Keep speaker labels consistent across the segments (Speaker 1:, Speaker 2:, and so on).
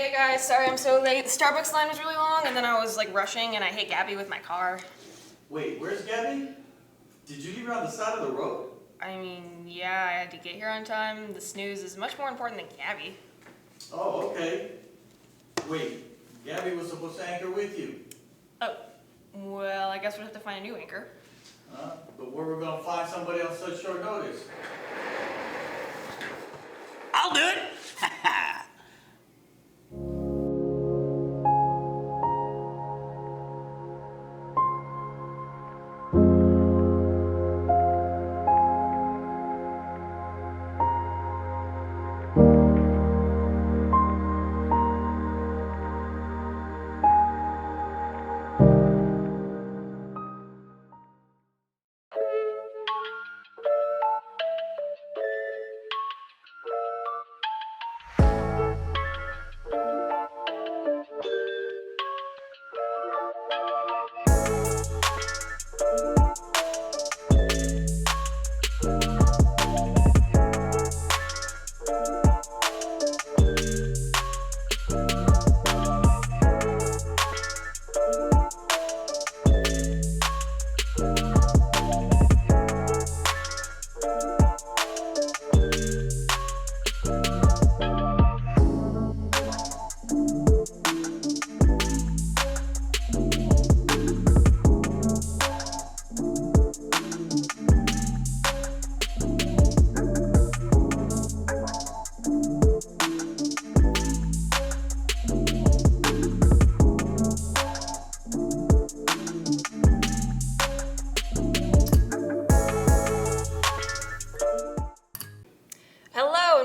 Speaker 1: Hey guys, sorry I'm so late. The Starbucks line was really long and then I was like rushing and I hit Gabi with my car.
Speaker 2: Wait, where's Gabi? Did you leave her on the side of the road?
Speaker 1: I mean, yeah, I had to get here on time. The snooze is much more important than Gabi.
Speaker 2: Oh, okay. Wait, Gabi was supposed to anchor with you.
Speaker 1: Oh, well, I guess we'll have to find a new anchor.
Speaker 2: But where we're gonna find somebody on such short notice?
Speaker 3: I'll do it.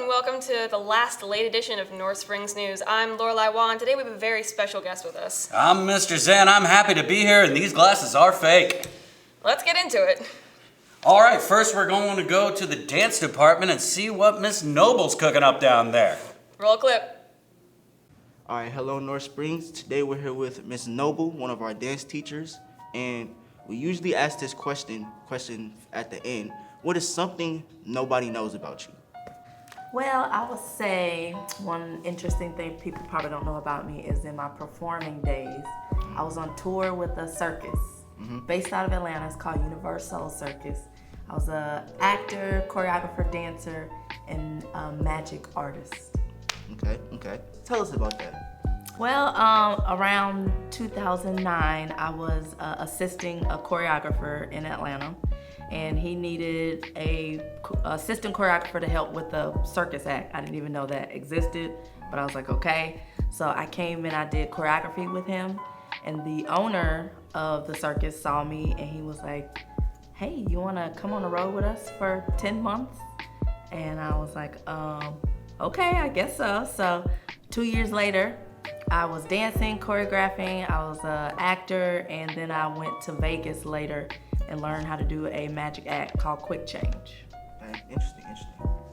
Speaker 1: Welcome to the last late edition of North Springs News. I'm Lorelei Waugh, and today we have a very special guest with us.
Speaker 3: I'm Mr.Zand. I'm happy to be here, and these glasses are fake.
Speaker 1: Let's get into it.
Speaker 3: All right, first we're going to go to the dance department and see what Miss Noble's cooking up down there.
Speaker 1: Roll a clip.
Speaker 4: All right, hello North Springs. Today we're here with Miss Noble, one of our dance teachers, and we usually ask this question at the end. What is something nobody knows about you?
Speaker 5: Well, I would say one interesting thing people probably don't know about me is in my performing days, I was on tour with a circus based out of Atlanta. It's called NSL Circus. I was an actor, choreographer, dancer, and a magic artist.
Speaker 4: Okay. Tell us about that.
Speaker 5: Well, around 2009, I was assisting a choreographer in Atlanta, and he needed a assistant choreographer to help with the circus act. I didn't even know that existed, but I was like, okay. So I came and I did choreography with him, and the owner of the circus saw me and he was like, hey, you wanna come on the road with us for 10 months? And I was like, okay, I guess so. So 2 years later, I was dancing, choreographing, I was an actor, and then I went to Vegas later and learned how to do a magic act called Quick Change.
Speaker 4: Okay, interesting.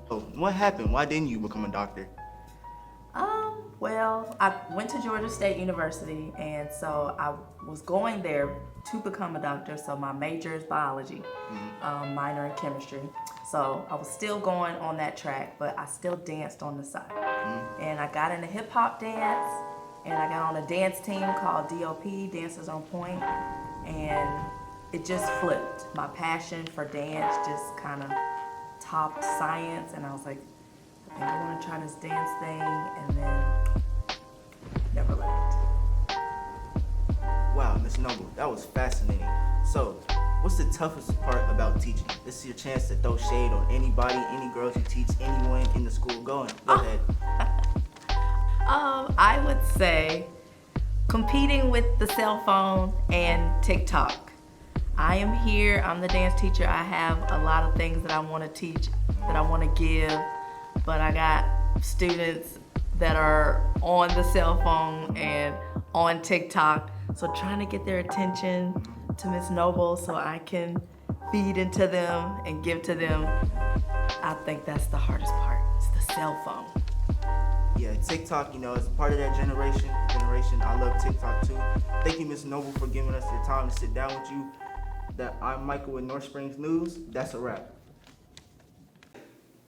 Speaker 4: So what happened? Why didn't you become a doctor?
Speaker 5: Well, I went to Georgia State University, and so I was going there to become a doctor. So my major is biology, minor in chemistry. So I was still going on that track, but I still danced on the side. And I got into hip hop dance, and I got on a dance team called DOP, Dancers on Point, and it just flipped. My passion for dance just kind of topped science, and I was like, I think I want to try this dance thing, and then never left.
Speaker 4: Wow, Miss Noble, that was fascinating. So, what's the toughest part about teaching? This is your chance to throw shade on anybody, any girls you teach, anyone in the school. Go ahead.
Speaker 5: I would say competing with the cell phone and TikTok. I am here, I'm the dance teacher. I have a lot of things that I want to teach, that I want to give, but I got students that are on the cell phone and on TikTok. So trying to get their attention to Miss Noble so I can feed into them and give to them, I think that's the hardest part, it's the cell phone.
Speaker 4: Yeah, TikTok, is part of that generation. I love TikTok too. Thank you, Miss Noble, for giving us your time to sit down with you. I'm Michael with North Springs News. That's a wrap.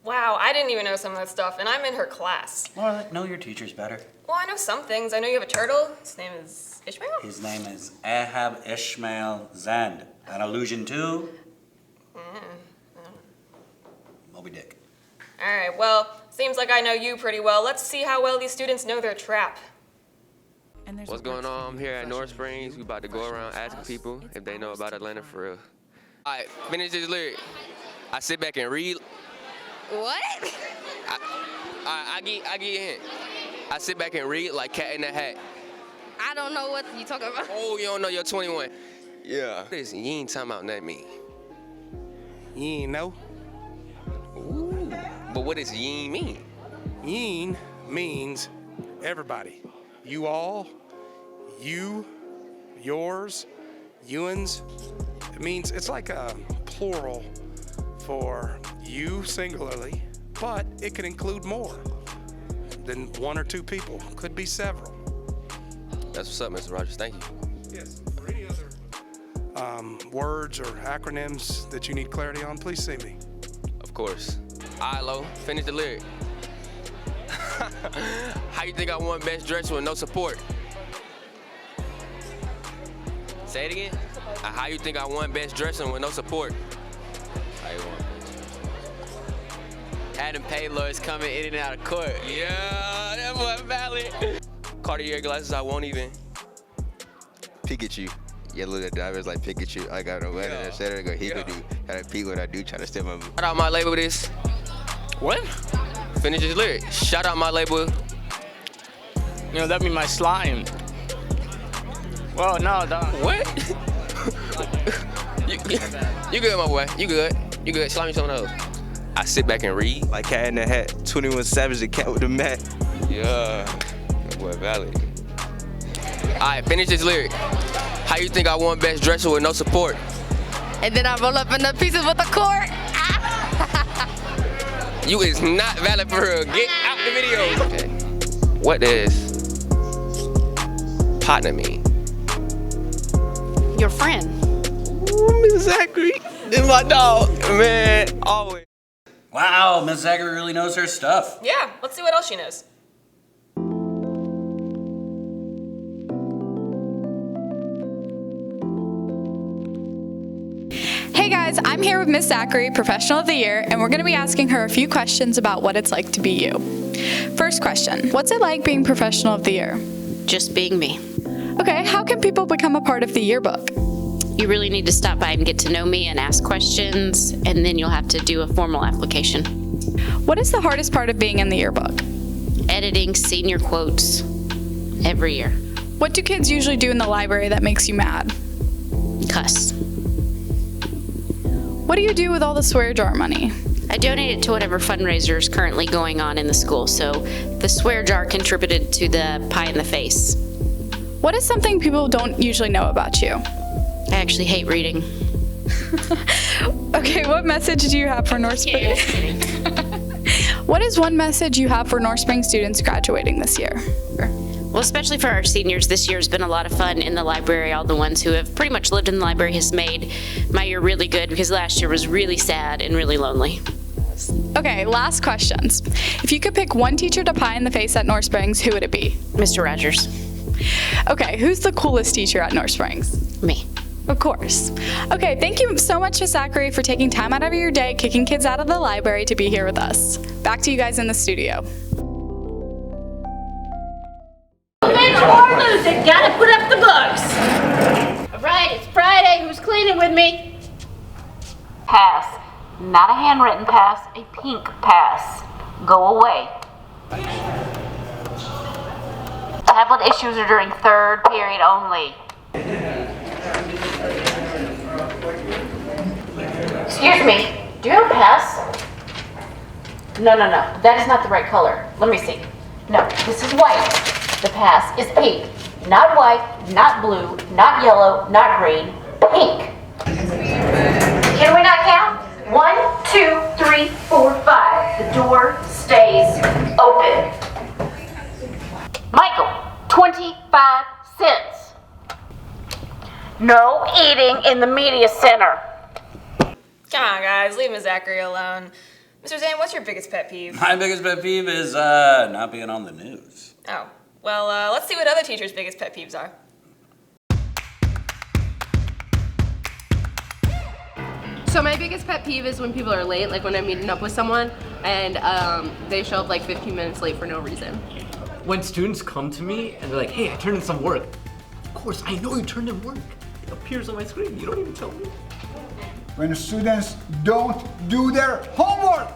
Speaker 1: Wow, I didn't even know some of that stuff, and I'm in her class.
Speaker 3: Well, know your teachers better.
Speaker 1: Well, I know some things. I know you have a turtle. His name is Ishmael?
Speaker 3: His name is Ahab Ishmael Zand. An allusion to Moby Dick.
Speaker 1: All right, well, seems like I know you pretty well. Let's see how well these students know their trap.
Speaker 6: What's going on? I'm here at North Springs. We about to go around asking people if they know about Atlanta for real. All right, finish this lyric. I sit back and read.
Speaker 7: What?
Speaker 6: I give you a hint. I sit back and read like Cat in the Hat.
Speaker 7: I don't know what you talking about.
Speaker 6: Oh, you don't know you're 21. Yeah. Listen, you ain't talking about that mean.
Speaker 8: You ain't know?
Speaker 6: Ooh. But what does yeen mean?
Speaker 8: Yeen means everybody. You all, you, yours, youans. It means it's like a plural for you singularly, but it could include more than one or two people. Could be several.
Speaker 6: That's what's up, Mr. Rogers. Thank you.
Speaker 8: Yes. For any other words or acronyms that you need clarity on, please see me.
Speaker 6: Of course. All right, Lo, finish the lyric. How you think I won best dressed with no support? Say it again. How you think I won best dressing with no support? How you won?
Speaker 9: Adam Paylor's coming in and out of court.
Speaker 6: Yeah, that was valid. Cartier glasses, I won't even.
Speaker 10: Pikachu. Yeah, look at drivers like Pikachu. I got no weather. I said I go, he could do. Gotta peek what I do, try to step my move.
Speaker 6: Shout out my label with this.
Speaker 8: What?
Speaker 6: Finish this lyric. Shout out my label.
Speaker 9: You know, that be my slime. Well, no, dog.
Speaker 6: What? you good, my boy. You good. You good. Slime me some of those. I sit back and read.
Speaker 10: Like Cat in the Hat, 21 Savage, the cat with the mat.
Speaker 6: Yeah. That boy valid. All right, finish this lyric. How you think I won best dresser with no support?
Speaker 7: And then I roll up in the pieces with the cord.
Speaker 6: You is not valid for real. Get out the video. Okay. What does partner mean?
Speaker 7: Your friend.
Speaker 6: Ooh, Ms.Zachry. This is my dog. Man, always.
Speaker 3: Wow, Ms.Zachry really knows her stuff.
Speaker 1: Yeah, let's see what else she knows.
Speaker 11: Hey guys, I'm here with Ms.Zachry, Professional of the Year, and we're going to be asking her a few questions about what it's like to be you. First question, what's it like being Professional of the Year?
Speaker 12: Just being me.
Speaker 11: Okay, how can people become a part of the yearbook?
Speaker 12: You really need to stop by and get to know me and ask questions, and then you'll have to do a formal application.
Speaker 11: What is the hardest part of being in the yearbook?
Speaker 12: Editing senior quotes every year.
Speaker 11: What do kids usually do in the library that makes you mad?
Speaker 12: Cuss.
Speaker 11: What do you do with all the swear jar money?
Speaker 12: I donate it to whatever fundraiser is currently going on in the school, so the swear jar contributed to the pie in the face.
Speaker 11: What is something people don't usually know about you?
Speaker 12: I actually hate reading.
Speaker 11: Okay, what message do you have for North Springs? What is one message you have for North Springs students graduating this year?
Speaker 12: Well, especially for our seniors, this year has been a lot of fun in the library. All the ones who have pretty much lived in the library has made my year really good because last year was really sad and really lonely.
Speaker 11: Okay, last questions. If you could pick one teacher to pie in the face at North Springs, who would it be?
Speaker 12: Mr. Rogers.
Speaker 11: Okay, who's the coolest teacher at North Springs?
Speaker 12: Me.
Speaker 11: Of course. Okay, thank you so much, Ms.Zachry, for taking time out of your day, kicking kids out of the library to be here with us. Back to you guys in the studio.
Speaker 13: Win or lose it, gotta put up the books. All right, it's Friday. Who's cleaning with me?
Speaker 14: Pass. Not a handwritten pass, a pink pass. Go away. Tablet issues are during third period only. Excuse me, do you have a pass? No, that is not the right color. Let me see. No, this is white. The pass is pink. Not white, not blue, not yellow, not green. Pink. Can we not count? 1, 2, 3, 4, 5. The door stays open. Michael, 25 cents. No eating in the media center.
Speaker 1: Come on, guys, leave Ms.Zachry alone. Mr.Zand, what's your biggest pet peeve?
Speaker 3: My biggest pet peeve is not being on the news.
Speaker 1: Oh, well, let's see what other teachers' biggest pet peeves are.
Speaker 15: So my biggest pet peeve is when people are late, like when I'm meeting up with someone and they show up like 15 minutes late for no reason.
Speaker 16: When students come to me and they're like, hey, I turned in some work. Of course, I know you turned in work. It appears on my screen. You don't even tell me.
Speaker 17: When students don't do their homework.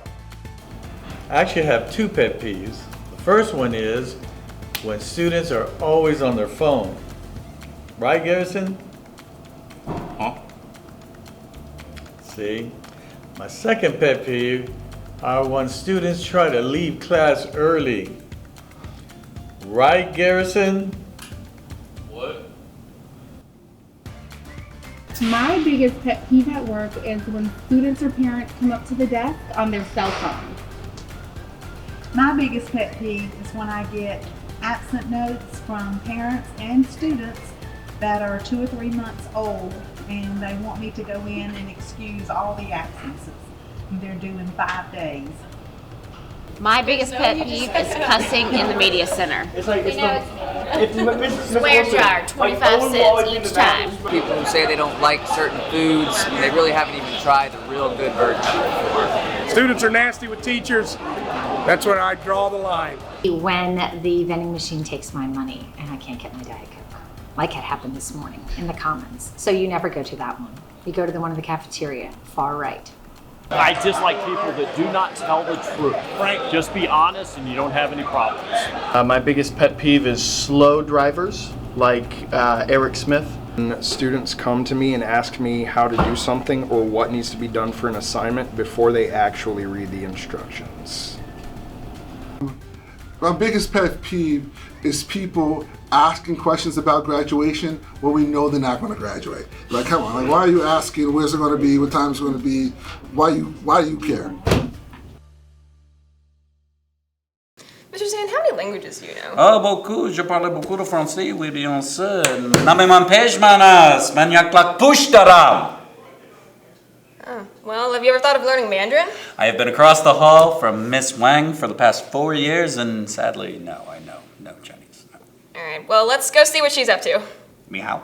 Speaker 18: I actually have two pet peeves. The first one is when students are always on their phone. Right, Garrison?
Speaker 3: Huh?
Speaker 18: See? My second pet peeve are when students try to leave class early. Right, Garrison?
Speaker 3: What?
Speaker 19: My biggest pet peeve at work is when students or parents come up to the desk on their cell phone.
Speaker 20: My biggest pet peeve is when I get absent notes from parents and students that are 2 or 3 months old and they want me to go in and excuse all the absences. And they're due in 5 days.
Speaker 14: My biggest pet peeve is cussing in the media center.
Speaker 16: It's like,
Speaker 14: Swear jar, 25 cents each time.
Speaker 21: People who say they don't like certain foods, they really haven't even tried the real good version before.
Speaker 8: Students are nasty with teachers. That's when I draw the line.
Speaker 22: When the vending machine takes my money and I can't get my Diet Coke, like it happened this morning in the Commons. So you never go to that one. You go to the one in the cafeteria, far right.
Speaker 23: I dislike people that do not tell the truth. Frank, just be honest and you don't have any problems.
Speaker 24: My biggest pet peeve is slow drivers, like Eric Smith. When students come to me and ask me how to do something or what needs to be done for an assignment before they actually read the instructions.
Speaker 25: My biggest pet peeve is people asking questions about graduation when we know they're not going to graduate. Like, come on, like, why are you asking? Where's it going to be? What time it's going to be? Why do you care?
Speaker 1: Mr.Zand, how many languages do you know?
Speaker 3: Ah, beaucoup. Je parle beaucoup de français, oui, bien sûr. Na me m'empêche, manas. Maniaklak pushtaram.
Speaker 1: Oh, well, have you ever thought of learning Mandarin?
Speaker 3: I have been across the hall from Miss Wang for the past 4 years, and sadly, no, I know no Chinese. No.
Speaker 1: All right, well, let's go see what she's up to.
Speaker 3: Meow.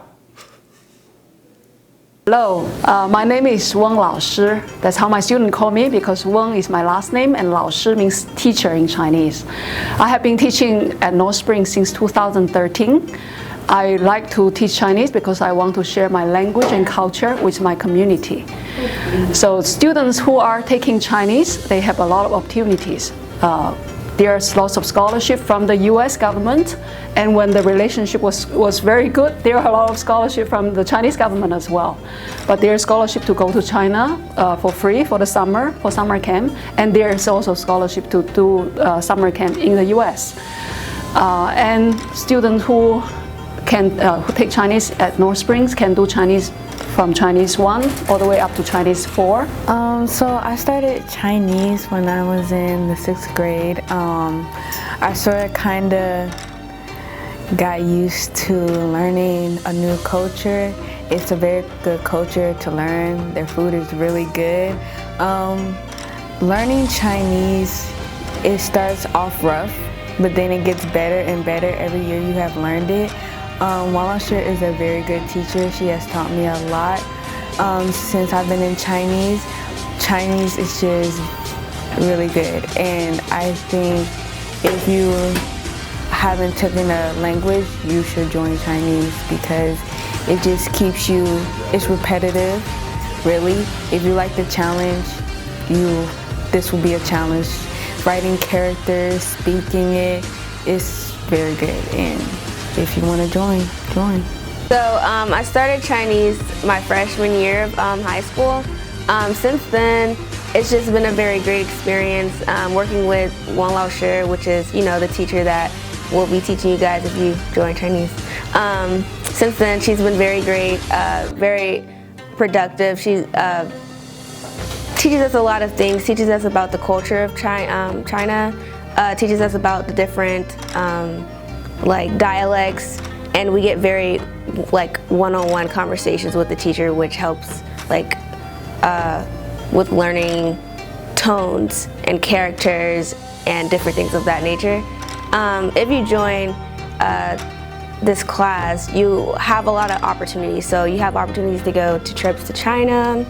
Speaker 26: Hello, my name is Wang Lao Shi. That's how my students call me because Wang is my last name and Lao Shi means teacher in Chinese. I have been teaching at North Spring since 2013. I like to teach Chinese because I want to share my language and culture with my community. So students who are taking Chinese, they have a lot of opportunities. There's lots of scholarship from the US government, and when the relationship was very good, there are a lot of scholarship from the Chinese government as well. But there's scholarship to go to China for free for the summer, for summer camp, and there's also scholarship to do summer camp in the US. And students who take Chinese at North Springs can do Chinese from Chinese 1 all the way up to Chinese 4.
Speaker 27: So I started Chinese when I was in the 6th grade. I sort of kind of got used to learning a new culture. It's a very good culture to learn. Their food is really good. Learning Chinese, it starts off rough, but then it gets better and better every year you have learned it. Walkout is a very good teacher. She has taught me a lot. Since I've been in Chinese is just really good. And I think if you haven't taken a language, you should join Chinese because it just keeps you, it's repetitive, really. If you like the challenge, this will be a challenge. Writing characters, speaking it, is very good. And if you want to join.
Speaker 28: So I started Chinese my freshman year of high school. Since then, it's just been a very great experience working with Wang Lao Shi, which is, the teacher that will be teaching you guys if you join Chinese. Since then, she's been very great, very productive. She teaches us a lot of things, teaches us about the culture of China, teaches us about the different dialects, and we get very one-on-one conversations with the teacher, which helps with learning tones and characters and different things of that nature. If you join this class, you have a lot of opportunities. So you have opportunities to go to trips to China.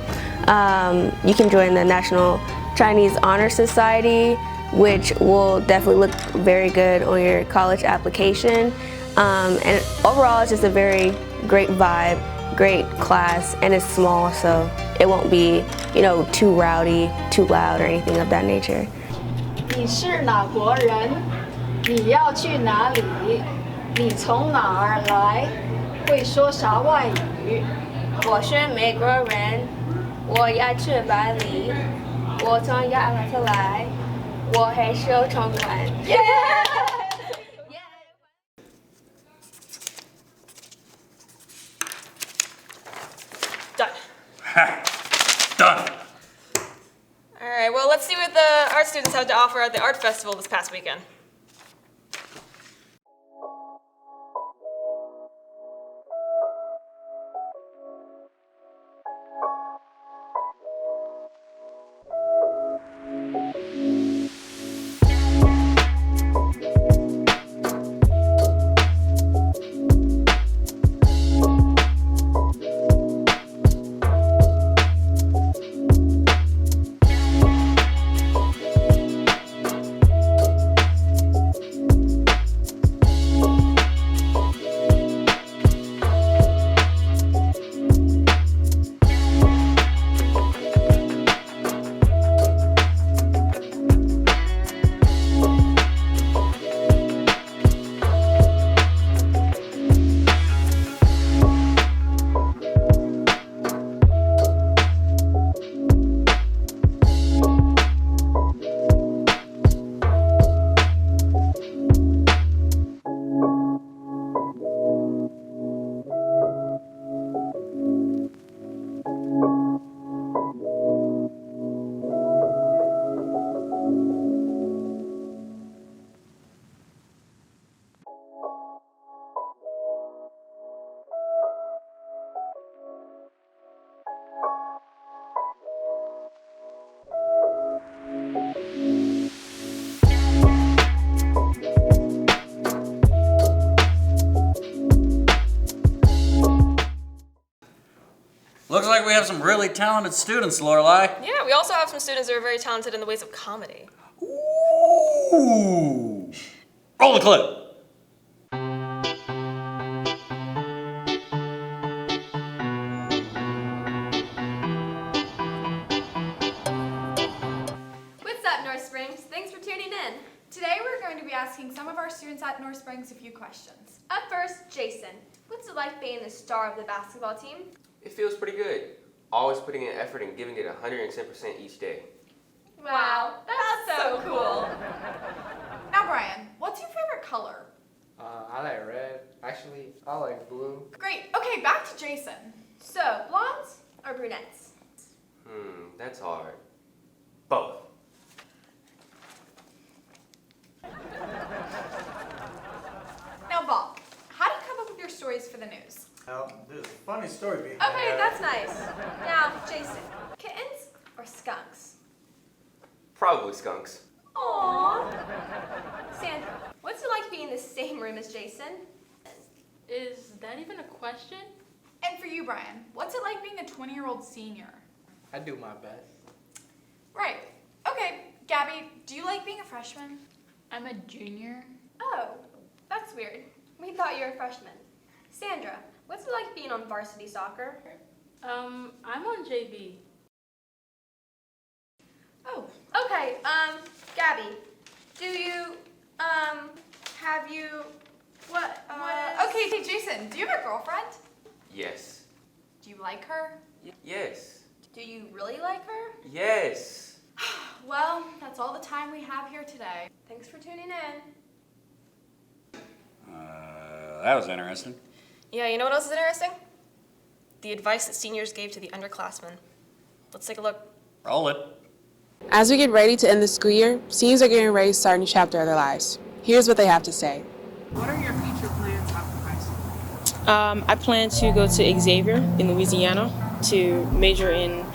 Speaker 28: You can join the National Chinese Honor Society, which will definitely look very good on your college application. And overall, it's just a very great vibe, great class, and it's small, so it won't be, too rowdy, too loud, or anything of that nature.
Speaker 2: 你是哪国人？你要去哪里？你从哪儿来？会说啥外语？
Speaker 28: 我是美国人，我要去巴黎，我从亚特来，我会说中文。
Speaker 1: Done.
Speaker 3: Done.
Speaker 1: All right, well, let's see what the art students have to offer at the art festival this past weekend.
Speaker 3: Looks like we have some really talented students, Lorelei.
Speaker 1: Yeah, we also have some students that are very talented in the ways of comedy.
Speaker 3: Ooh. Roll the clip.
Speaker 11: What's up, North Springs? Thanks for tuning in. Today we're going to be asking some of our students at North Springs a few questions. Up first, Jason. What's it like being the star of the basketball team?
Speaker 4: It feels pretty good. Always putting in effort and giving it 110% each day.
Speaker 11: Wow, that's so cool. Now, Brian, what's your favorite color?
Speaker 5: I like red. Actually, I like blue.
Speaker 11: Great. Okay, back to Jason. So, blondes or brunettes?
Speaker 4: That's hard. Both.
Speaker 11: Now, Bob, how do you come up with your stories for the news?
Speaker 18: Well, there's a funny story behind
Speaker 11: Okay,
Speaker 18: that.
Speaker 11: that's nice. Now, Jason, kittens or skunks?
Speaker 4: Probably skunks.
Speaker 11: Aww. Sandra, what's it like being in the same room as Jason?
Speaker 6: Is that even a question?
Speaker 11: And for you, Brian, what's it like being a 20-year-old senior?
Speaker 5: I do my best.
Speaker 11: Right. Okay, Gabi, do you like being a freshman?
Speaker 6: I'm a junior.
Speaker 11: Oh, that's weird. We thought you were a freshman. Sandra, what's it like being on varsity soccer?
Speaker 6: I'm on JV.
Speaker 11: Oh, okay. Gabi, do you, have you, what? Okay, hey, Jason, do you have a girlfriend?
Speaker 4: Yes.
Speaker 11: Do you like her?
Speaker 4: Yes.
Speaker 11: Do you really like her?
Speaker 4: Yes.
Speaker 11: Well, that's all the time we have here today. Thanks for tuning in.
Speaker 3: That was interesting.
Speaker 1: Yeah, you know what else is interesting? The advice that seniors gave to the underclassmen. Let's take a look.
Speaker 3: Roll it.
Speaker 7: As we get ready to end the school year, seniors are getting ready to start a new chapter of their lives. Here's what they have to say.
Speaker 19: What are your future plans after high school?
Speaker 6: I plan to go to Xavier in Louisiana to major in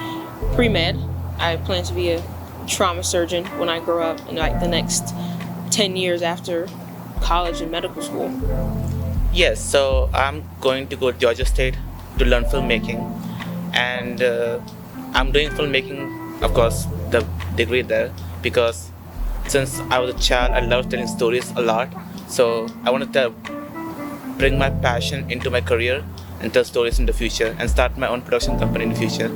Speaker 6: pre-med. I plan to be a trauma surgeon when I grow up in like the next 10 years after college and medical school.
Speaker 9: Yes, so I'm going to go to Georgia State to learn filmmaking, and I'm doing filmmaking, of course, the degree there, because since I was a child, I loved telling stories a lot. So I wanted to bring my passion into my career and tell stories in the future and start my own production company in the future.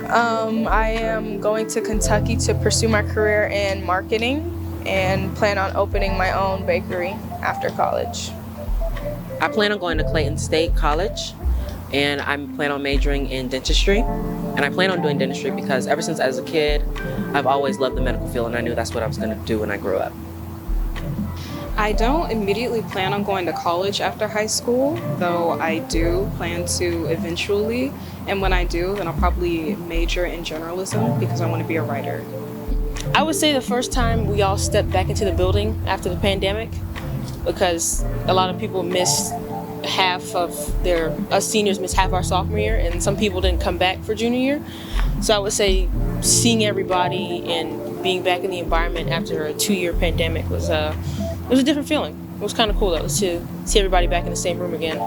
Speaker 10: I am going to Kentucky to pursue my career in marketing and plan on opening my own bakery after college.
Speaker 12: I plan on going to Clayton State College, and I plan on majoring in dentistry. And I plan on doing dentistry because ever since I was a kid, I've always loved the medical field, and I knew that's what I was going to do when I grew up.
Speaker 10: I don't immediately plan on going to college after high school, though I do plan to eventually. And when I do, then I'll probably major in journalism because I want to be a writer.
Speaker 6: I would say the first time we all stepped back into the building after the pandemic, because a lot of people missed us seniors missed half our sophomore year, and some people didn't come back for junior year. So I would say seeing everybody and being back in the environment after a 2-year pandemic was a different feeling. It was kind of cool though, to see everybody back in the same room again.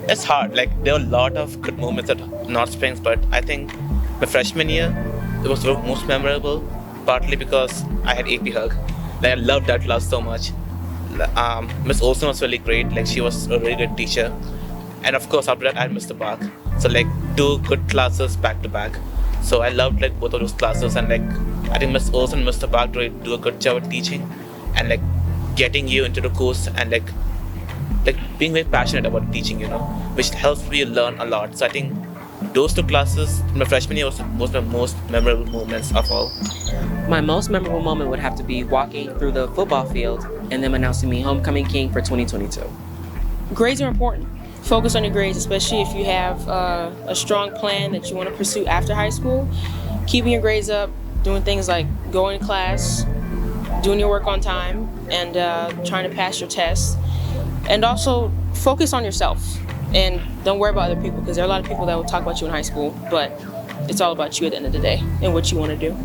Speaker 9: It's hard, like there were a lot of good moments at North Springs, but I think my freshman year, it was the most memorable, partly because I had AP Hug. Like, I loved that class so much. Miss Olsen was really great, like she was a really good teacher. And of course after that I had Mr. Park. So like 2 good classes back to back. So I loved like both of those classes, and like I think Miss Olsen and Mr. Park do a good job at teaching and like getting you into the course and like being very passionate about teaching, which helps you learn a lot. So I think those 2 classes in my freshman year was my most memorable moments of all.
Speaker 12: My most memorable moment would have to be walking through the football field and them announcing me homecoming king for 2022.
Speaker 6: Grades are important. Focus on your grades, especially if you have a strong plan that you want to pursue after high school. Keeping your grades up, doing things like going to class, doing your work on time, and trying to pass your tests. And also focus on yourself and don't worry about other people, because there are a lot of people that will talk about you in high school, but it's all about you at the end of the day and what you want to do.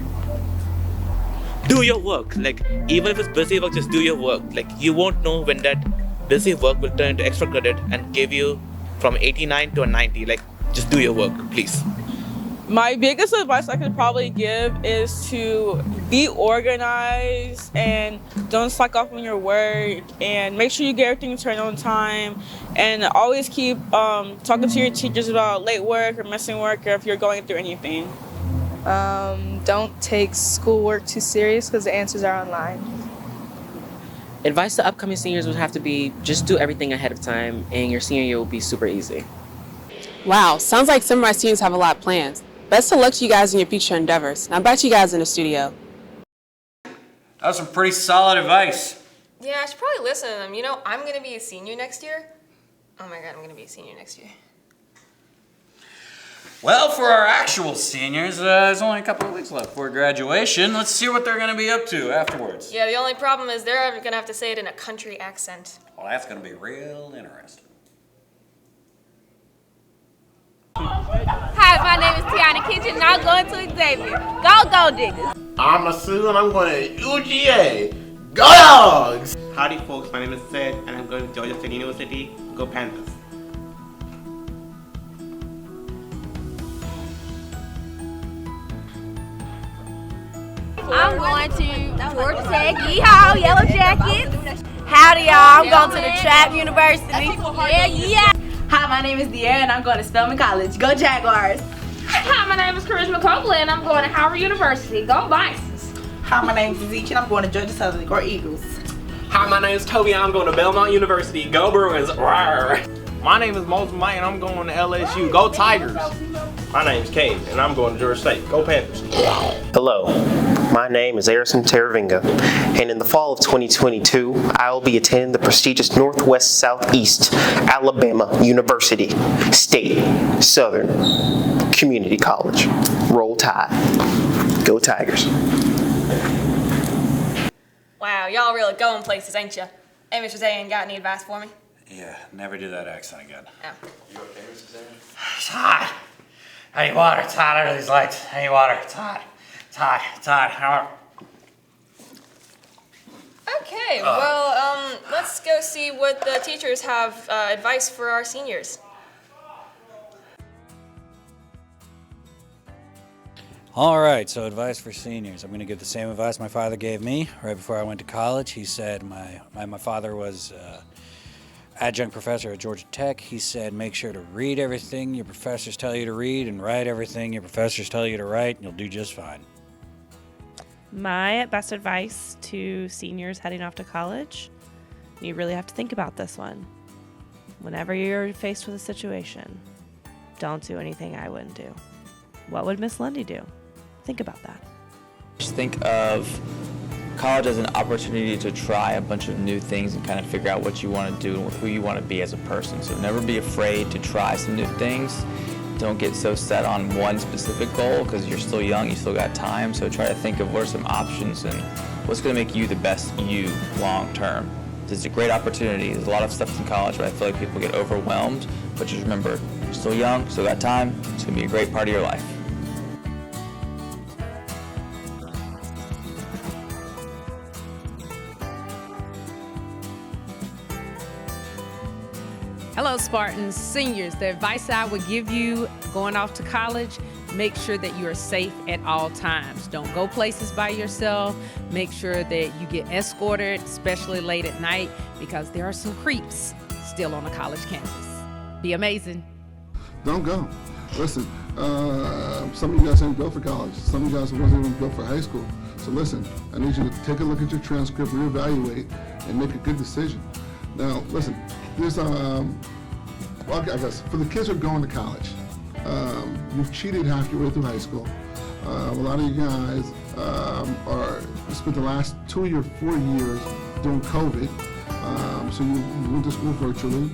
Speaker 9: Do your work. Like even if it's busy work, just do your work. Like you won't know when that busy work will turn into extra credit and give you from 89 to a 90. Like just do your work, please.
Speaker 10: My biggest advice I could probably give is to be organized and don't slack off on your work, and make sure you get everything turned on time, and always keep talking to your teachers about late work or missing work, or if you're going through anything. Don't take schoolwork too serious because the answers are online.
Speaker 12: Advice to upcoming seniors would have to be just do everything ahead of time, and your senior year will be super easy.
Speaker 7: Wow, sounds like some of my students have a lot planned. Best of luck to you guys in your future endeavors. Now back to you guys in the studio.
Speaker 3: That was some pretty solid advice.
Speaker 1: Yeah, I should probably listen to them. I'm going to be a senior next year. Oh my God, I'm going to be a senior next year.
Speaker 3: Well, for our actual seniors, there's only a couple of weeks left before graduation. Let's see what they're going to be up to afterwards.
Speaker 1: Yeah, the only problem is they're going to have to say it in a country accent.
Speaker 3: Well, that's going to be real interesting.
Speaker 13: Hi, my name is Tiana Kitchen, and I'm going to Xavier. Go Diggers!
Speaker 15: I'm Asu, and I'm going to UGA. Go Dogs!
Speaker 16: Howdy folks, my name is Sid, and I'm going to Georgia State University. Go Panthers!
Speaker 13: I'm going to Georgia Tech. Yeehaw, Yellow Jackets. Howdy, y'all. I'm going to the Trap University. Yeah.
Speaker 17: Hi, my name is De'Ara, and I'm going to Spelman College. Go Jaguars!
Speaker 20: Hi, my name is Charisma Copeland, and I'm going to Howard University. Go Bisons!
Speaker 17: Hi, my name is Zeke, and I'm going to Georgia Southern. Go Eagles!
Speaker 29: Hi, my name is Toby, and I'm going to Belmont University. Go Bruins! Rawr.
Speaker 16: My name is Moses Mike, and I'm going to LSU. Go Tigers!
Speaker 15: My name is Kane, and I'm going to Georgia State. Go Panthers!
Speaker 30: Hello, my name is Harrison Teravinga, and in the fall of 2022, I will be attending the prestigious Northwest Southeast Alabama University State Southern Community College. Roll Tide. Go Tigers.
Speaker 1: Wow, y'all really going places, ain't ya? Hey, Mr. Zand, got any advice for me?
Speaker 3: Yeah, never do that accent again.
Speaker 1: Oh.
Speaker 4: You okay, Mr.Zand?
Speaker 3: It's hot. I need water. It's hot under these lights. I need water. It's hot. It's hot. It's hot.
Speaker 1: Okay, well, let's go see what the teachers have advice for our seniors.
Speaker 2: All right, so advice for seniors. I'm going to give the same advice my father gave me right before I went to college. He said, my father was adjunct professor at Georgia Tech. He said, make sure to read everything your professors tell you to read and write everything your professors tell you to write, and you'll do just fine.
Speaker 8: My best advice to seniors heading off to college, you really have to think about this one. Whenever you're faced with a situation, don't do anything I wouldn't do. What would Miss Lundy do? Think about that.
Speaker 14: Just think of college as an opportunity to try a bunch of new things and kind of figure out what you want to do and who you want to be as a person. So never be afraid to try some new things. Don't get so set on one specific goal because you're still young, you still got time. So try to think of what are some options and what's going to make you the best you long term. This is a great opportunity. There's a lot of stuff in college, but I feel like people get overwhelmed. But just remember, you're still young, still got time. It's going to be a great part of your life.
Speaker 21: Hello, Spartans, seniors. The advice I would give you going off to college, make sure that you are safe at all times. Don't go places by yourself. Make sure that you get escorted, especially late at night, because there are some creeps still on the college campus. Be amazing.
Speaker 22: Don't go. Listen, some of you guys ain't built for college. Some of you guys wasn't even built for high school. So listen, I need you to take a look at your transcript, reevaluate, and make a good decision. Now, listen, there's, well, I guess, for the kids who are going to college, you've cheated half your way through high school. A lot of you guys spent the last 2 of your 4 years doing COVID. So you went to school virtually,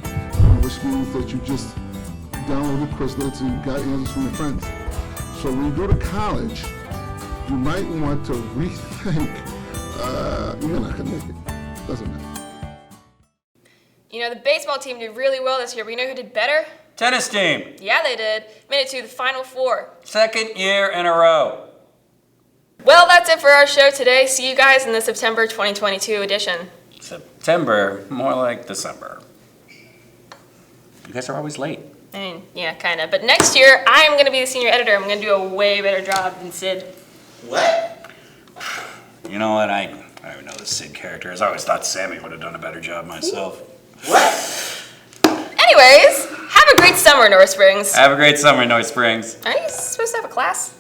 Speaker 22: which means that you just downloaded Quizlets and got answers from your friends. So when you go to college, you might want to rethink, you're not gonna make it, doesn't matter.
Speaker 1: You know, the baseball team did really well this year, but you know who did better?
Speaker 3: Tennis team.
Speaker 1: Yeah, they did. Made it to the Final Four.
Speaker 3: Second year in a row.
Speaker 1: Well, that's it for our show today. See you guys in the September 2022 edition.
Speaker 3: September, more like December. You guys are always late.
Speaker 1: I mean, yeah, kind of. But next year, I'm going to be the senior editor. I'm going to do a way better job than Sid.
Speaker 3: What? You know what? I don't even know the Sid character. I always thought Sammy would have done a better job myself.
Speaker 1: Anyways, have a great summer, North Springs.
Speaker 3: Have a great summer, North Springs.
Speaker 1: Are you supposed to have a class?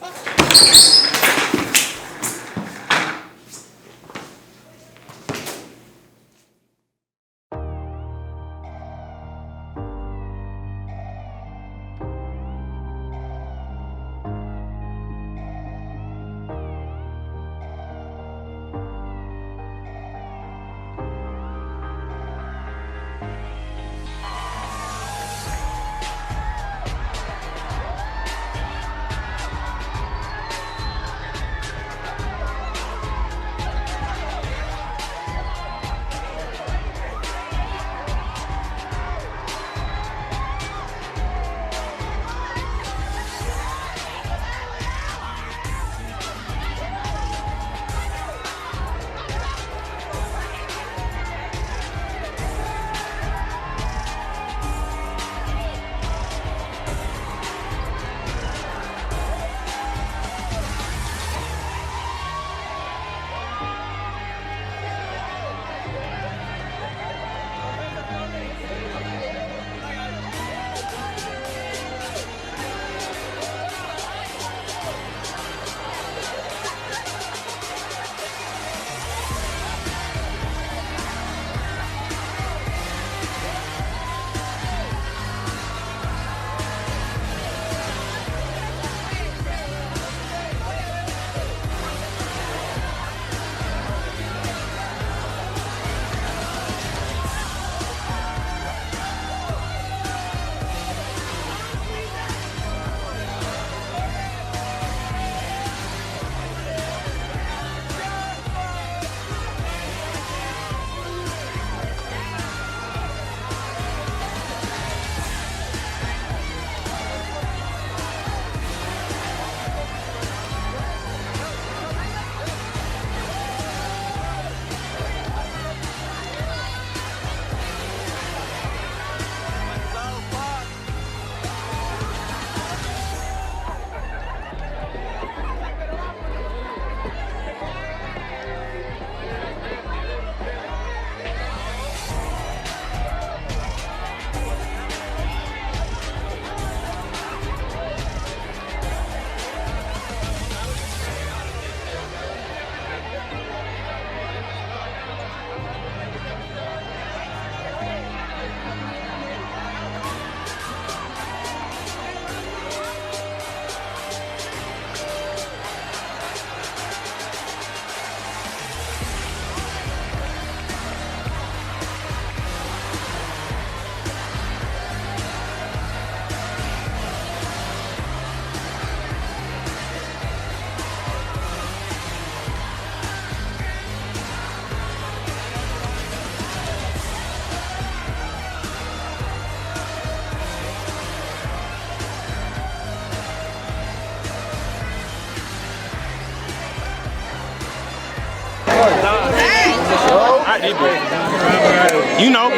Speaker 5: You know,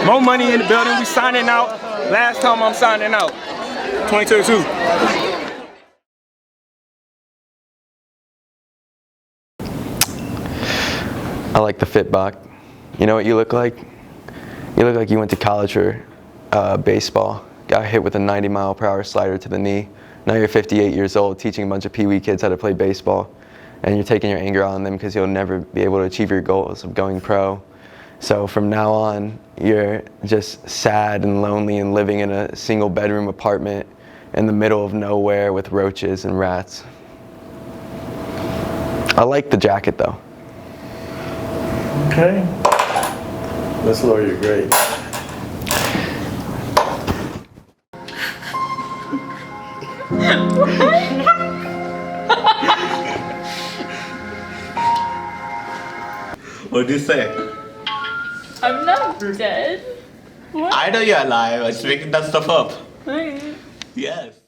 Speaker 5: more money in the building. We signing out. Last time I'm signing out. 2022.
Speaker 11: I like the fit bot. You know what you look like? You look like you went to college for baseball. Got hit with a 90-mile-per-hour slider to the knee. Now you're 58 years old teaching a bunch of Pee-wee kids how to play baseball. And you're taking your anger out on them because you'll never be able to achieve your goals of going pro. So from now on, you're just sad and lonely and living in a single-bedroom apartment in the middle of nowhere with roaches and rats. I like the jacket, though.
Speaker 18: Okay. Let's lower your grade.
Speaker 16: What did you say?
Speaker 20: I'm not dead. What?
Speaker 16: I know you're alive. I was making that stuff up.
Speaker 20: Okay.
Speaker 16: Yes.